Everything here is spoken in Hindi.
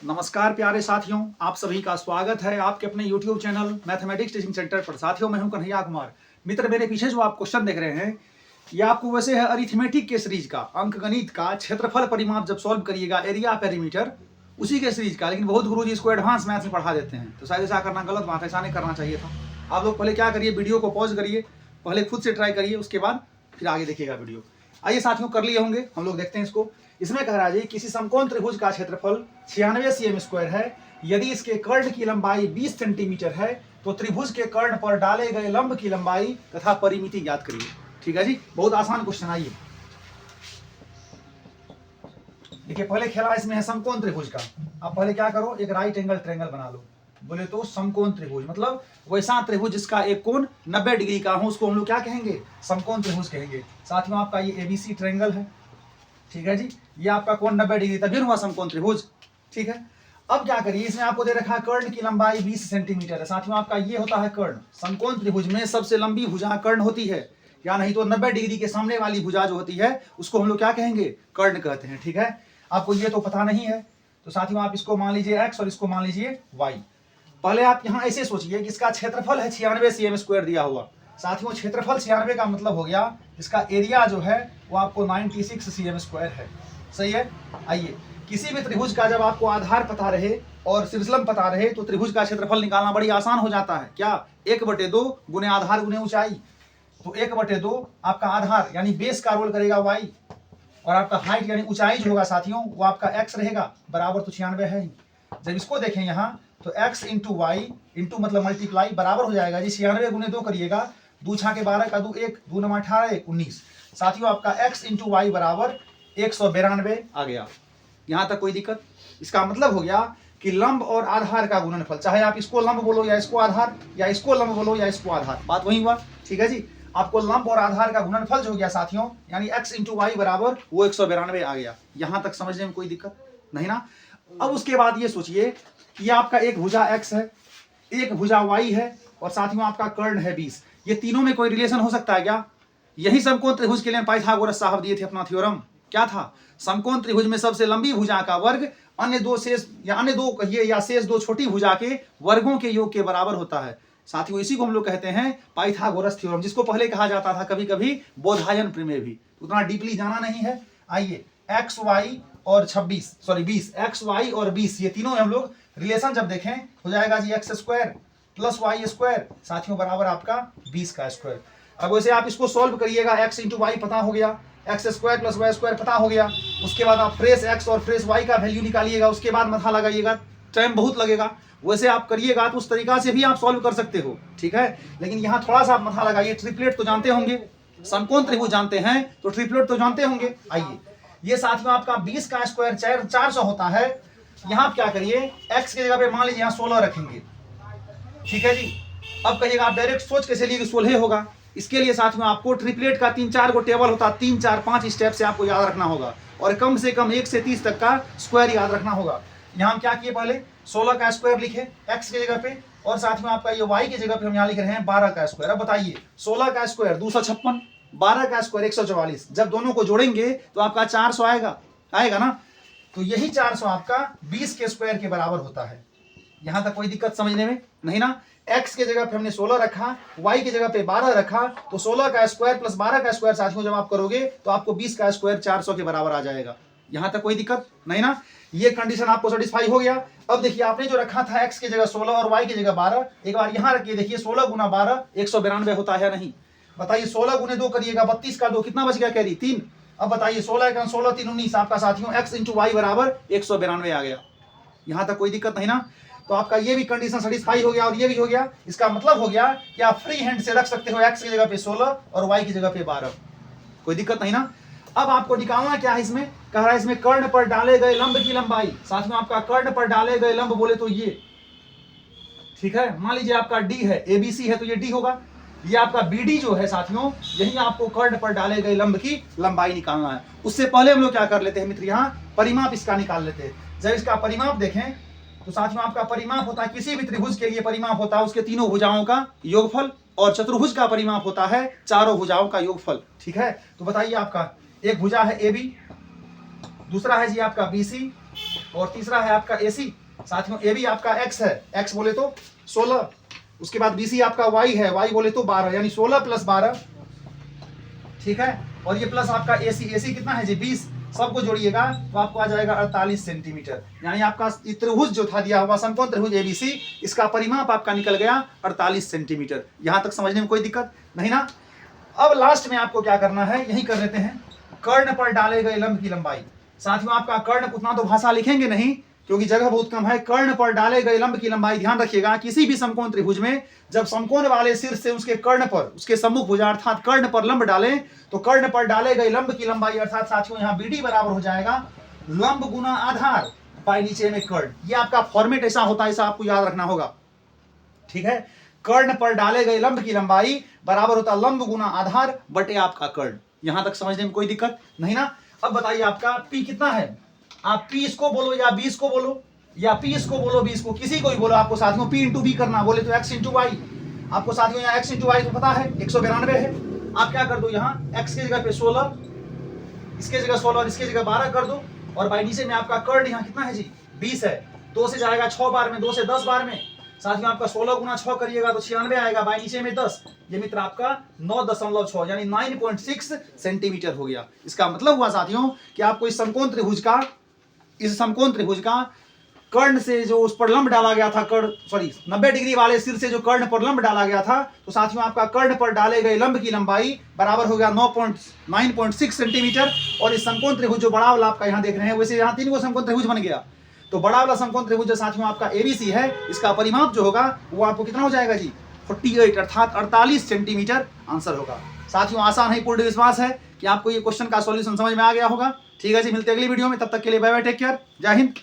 नमस्कार प्यारे साथियों, आप सभी का स्वागत है आपके अपने YouTube channel mathematics teaching centre पर। साथियों, मैं हूं कन्हैया कुमार। मित्र, मेरे पीछे जो आप क्वेश्चन देख रहे हैं, ये आपको वैसे है अरिथमेटिक के सीरीज का, अंकगणित का क्षेत्रफल परिमाप जब सॉल्व करिएगा, एरिया पेरीमीटर, उसी के सीरीज का। लेकिन बहुत गुरुजी इसको एडवांस मैथ में पढ़ा देते हैं, तो शायद ऐसा करना गलत बात है, ऐसा नहीं करना चाहिए था। आप लोग पहले क्या करिए, वीडियो को पॉज करिए, पहले खुद से ट्राई करिए, उसके बाद फिर आगे देखिएगा वीडियो। आइए साथियों, कर लिए होंगे, हम लोग देखते हैं इसको। इसमें कह रहा है जी, किसी समकोण त्रिभुज का क्षेत्रफल 96 cm² है। यदि इसके कर्ण की लंबाई 20 सेंटीमीटर है तो त्रिभुज के कर्ण पर डाले गए लंब की लंबाई तथा परिमिति ज्ञात करिए। ठीक है जी, बहुत आसान क्वेश्चन। आइए देखिए, पहले खेला इसमें है समकोण त्रिभुज का। अब पहले क्या करो, एक राइट एंगल ट्रायंगल बना लो। बोले तो समकोण त्रिभुज मतलब वैसा त्रिभुज जिसका एक कोण 90 डिग्री का हो, उसको हम लोग क्या कहेंगे, समकोण त्रिभुज कहेंगे। साथियों, आपका ये एबीसी ट्रायंगल है। ठीक है जी, ये आपका कोण 90 डिग्री, तभी हुआ समकोण त्रिभुज। ठीक है, अब क्या करिए, इसमें आपको दे रखा है कर्ण की लंबाई 20 सेंटीमीटर है। साथियों, आपका ये होता है कर्ण। समकोण त्रिभुज में सबसे लंबी भुजा कर्ण होती है, या नहीं तो 90 डिग्री के सामने वाली भुजा जो होती है उसको हम लोग क्या कहेंगे, कर्ण कहते हैं। ठीक है, आपको ये तो पता नहीं है, तो साथियों आप इसको मान लीजिए x और इसको मान लीजिए y। पहले आप यहाँ ऐसे सोचिए कि इसका क्षेत्रफल है 96 cm² दिया हुआ। साथियों, क्षेत्रफल 96 का मतलब हो गया इसका एरिया जो है वो आपको 96 cm² है। सही है। आइए, किसी भी त्रिभुज का जब आपको आधार पता रहे और शीर्षलंब पता रहे तो त्रिभुज का क्षेत्रफल निकालना बड़ी आसान हो जाता है। क्या, 1/2 गुने आधार गुने ऊंचाई। तो 1/2 आपका आधार यानी बेस का रोल करेगा y, और आपका हाइट यानी ऊंचाई जो होगा साथियों वो आपका x रहेगा, बराबर तो 96 है ही। जब इसको देखें यहाँ तो x इंटू वाई इंटू मतलब मल्टीप्लाई बराबर हो जाएगा जी 96 गुने 2 करिएगा, 2 छाके 12 का 2 1, 2 9 18 19। साथियों, आपका x इंटू वाई बराबर 192 आ गया। यहाँ तक कोई दिक्कत? इसका मतलब हो गया कि लंब और आधार का गुणनफल, चाहे आप इसको लंब बोलो या इसको आधार, या इसको लंब बोलो या इसको आधार, बात वही हुआ। ठीक है जी, आपको लंब और आधार का गुणनफल जो हो गया साथियों, यानी x इंटू वाई बराबर वो 192 आ गया। यहाँ तक समझने में कोई दिक्कत नहीं ना। अब उसके बाद ये सोचिए कि ये आपका एक भुजा x है, एक भुजा y है, और साथियों आपका कर्ण है 20। ये तीनों में कोई रिलेशन हो सकता है क्या? यही समकोण त्रिभुज के लिए पाइथागोरस साहब दिए थे अपना थ्योरम। क्या था? समकोण त्रिभुज में सबसे लंबी भुजा का वर्ग अन्य दो शेष, या अन्य दो कहिए, या शेष दो छोटी भुजा के वर्गों के योग के बराबर होता है। साथियों, इसी को हम लोग कहते हैं पाइथागोरस थ्योरम, जिसको पहले कहा जाता था कभी कभी बोधायन प्रमेय भी। उतना डीपली जाना नहीं है। आइए, एक्स वाई और 20 एक्स वाई और 20, ये तीनों हम लोग रिलेशन जब देखें हो जाएगा जी x² प्लस y² साथियों बराबर आपका 20 का स्क्वायर। अब वैसे आप इसको सॉल्व करिएगा, x इंटू वाई पता हो गया, x² प्लस y² पता हो गया। उसके बाद आप फ्रेश x और फ्रेश y का वैल्यू निकालिएगा, उसके बाद मथा लगाइएगा, टाइम बहुत लगेगा। वैसे आप करिएगा तो उस तरीका से भी आप सॉल्व कर सकते हो। ठीक है, लेकिन यहाँ थोड़ा सा आप मथा लगाइए। ट्रिपलेट तो जानते होंगे, समकोण त्रिभुज जानते हैं तो ट्रिपलेट तो जानते होंगे। आइए, ये साथियों आपका 20 का स्क्वायर 400 होता है। यहाँ आप क्या करिए, x की जगह पे मान लीजिए यहाँ 16 रखेंगे। ठीक है जी, अब कहिएगा आप डायरेक्ट सोच के चलिए कि 16 होगा। इसके लिए साथियों आपको ट्रिपलेट का 3-4 को टेबल होता है, 3 4 5 स्टेप से आपको याद रखना होगा, और कम से कम 1 से 30 तक का स्क्वायर याद रखना होगा। यहाँ हम क्या किए, पहले 16 का स्क्वायर लिखे x की जगह पे, और साथ में आपका ये y की जगह पे हम यहाँ लिख रहे हैं 12 का स्क्वायर। अब बताइए, 16 का स्क्वायर 256, 12 का स्क्वायर 144, जब दोनों को जोड़ेंगे तो आपका 400 आएगा ना। तो यही 400 आपका 20 के स्क्वायर के बराबर होता है। यहाँ तक कोई दिक्कत समझने में नहीं ना। x के जगह पे हमने 16 रखा, y की जगह पे 12 रखा, तो 16 का स्क्वायर प्लस 12 का स्क्वायर साथियों जब आप करोगे तो आपको 20 का स्क्वायर 400 के बराबर आ जाएगा। यहाँ तक कोई दिक्कत नहीं ना। ये कंडीशन आपको सेटिस्फाई हो गया। अब देखिए, आपने जो रखा था x की जगह 16 और y की जगह 12, एक बार यहाँ रखिए, देखिए 16 गुना 12 192 होता है या नहीं? बताइए, 16 गुने 2 करिएगा, 32 का 2 कितना बच गया, कैरी 3। अब बताइए, 16 का 16 3 19 आपका साथियों x इंटू वाई बराबर 192 आ गया। यहाँ तक कोई दिक्कत नहीं ना। तो आपका ये भी कंडीशन सेटिस्फाई हो गया और ये भी हो गया। इसका मतलब हो गया कि आप फ्री हैंड से रख सकते हो x की जगह पे 16 और y की जगह पे 12, कोई दिक्कत नहीं ना। अब आपको निकालना क्या है, इसमें कह रहा है इसमें कर्ण पर डाले गए लंब की लंबाई। साथ में आपका कर्ण पर डाले गए लंब बोले तो ये, ठीक है, मान लीजिए आपका d है, ABC है तो ये d होगा। ये आपका BD जो है साथियों, यही आपको कर्ण पर डाले गए लंब की लंबाई निकालना है। उससे पहले हम लोग क्या कर लेते हैं मित्र, यहाँ परिमाप इसका निकाल लेते हैं। जब इसका परिमाप देखें तो साथियों आपका परिमाप होता है, किसी भी त्रिभुज के लिए परिमाप होता है उसके तीनों भुजाओं का योगफल, और चतुर्भुज का परिमाप होता है चारों भुजाओं का योगफल। ठीक है, तो बताइए, आपका एक भुजा है AB, दूसरा है जी आपका BC, और तीसरा है आपका AC, साथियों ए भी आपका x है, x बोले तो 16, उसके बाद BC आपका y है, y बोले तो 12, यानी 16 + 12, ठीक है। और ये प्लस आपका AC कितना है जी 20, सबको जोड़िएगा तो आपको आ जाएगा 48 सेंटीमीटर, यानी आपका त्रिभुज जो था दिया हुआ समकोण त्रिभुज ABC, इसका परिमाप आपका निकल गया 48 सेंटीमीटर। यहां तक समझने में कोई दिक्कत नहीं ना। अब लास्ट में आपको क्या करना है, यही कर लेते हैं, कर्ण पर डाले गए लंब की लंबाई। साथियों आपका कर्ण उतना तो भाषा लिखेंगे नहीं क्योंकि जगह बहुत कम है। कर्ण पर डाले गए लंब की लंबाई, ध्यान रखिएगा किसी भी समकोण त्रिभुज में जब समकोण वाले शीर्ष से उसके कर्ण पर, उसके सम्मुख भुजा अर्थात कर्ण पर लंब डालें तो कर्ण पर डाले गए लंब की लंबाई अर्थात साथियों यहाँ BD बराबर हो जाएगा लंब गुना आधार बाई नीचे में कर्ण। ये आपका फॉर्मेट ऐसा होता है, ऐसा आपको याद रखना होगा, ठीक है। कर्ण पर डाले गए लंब की लंबाई बराबर होता लंब गुना आधार बटे आपका कर्ण। यहां तक समझने में कोई दिक्कत नहीं ना। अब बताइए आपका P कितना है, आप P इसको बोलो या B इसको बोलो, या P इसको बोलो B इसको, किसी को भी बोलो, आपको साथियों P × B करना, बोले तो x × y। आपको साथियों यहाँ x × y तो पता है 192 है। आप क्या कर दो, यहाँ x की जगह पे 16, इसके जगह 16 और इसके जगह 12 कर दो, और बाई नीचे में आपका कर्ण यहाँ कितना है जी 20 है, 2 से जाएगा 6 बार में, 2 से 10 बार में, साथियों आपका 16 गुना 6 करिएगा तो 96 आएगा, बाई नीचे में 10, ये मित्र आपका 9.6 यानी 9.6 सेंटीमीटर हो गया। इसका मतलब हुआ साथियों कि आपको इस समकोण त्रिभुज का कर्ण से जो उस पर लंब डाला गया था, 90 डिग्री वाले सिर से जो कर्ण पर लंब डाला गया था, तो साथियों आपका कर्ण पर डाले गए लंब की लंबाई बराबर हो गया 9.6 सेंटीमीटर। और इस समकोण त्रिभुज जो बड़ा वाला आपका यहाँ देख रहे हैं, वैसे यहाँ 3 गो समकोण त्रिभुज बन गया, तो बड़ा वाला समकोण त्रिभुज जो साथियों आपका ABC है, इसका परिमाप जो होगा वो आपको कितना हो जाएगा जी 48 अर्थात 48 सेंटीमीटर आंसर होगा। साथियों आसान है, पूर्ण विश्वास है कि आपको ये क्वेश्चन का सॉल्यूशन समझ में आ गया होगा। ठीक है जी, मिलते हैं अगली वीडियो में, तब तक के लिए बाय बाय, टेक केयर, जय हिंद।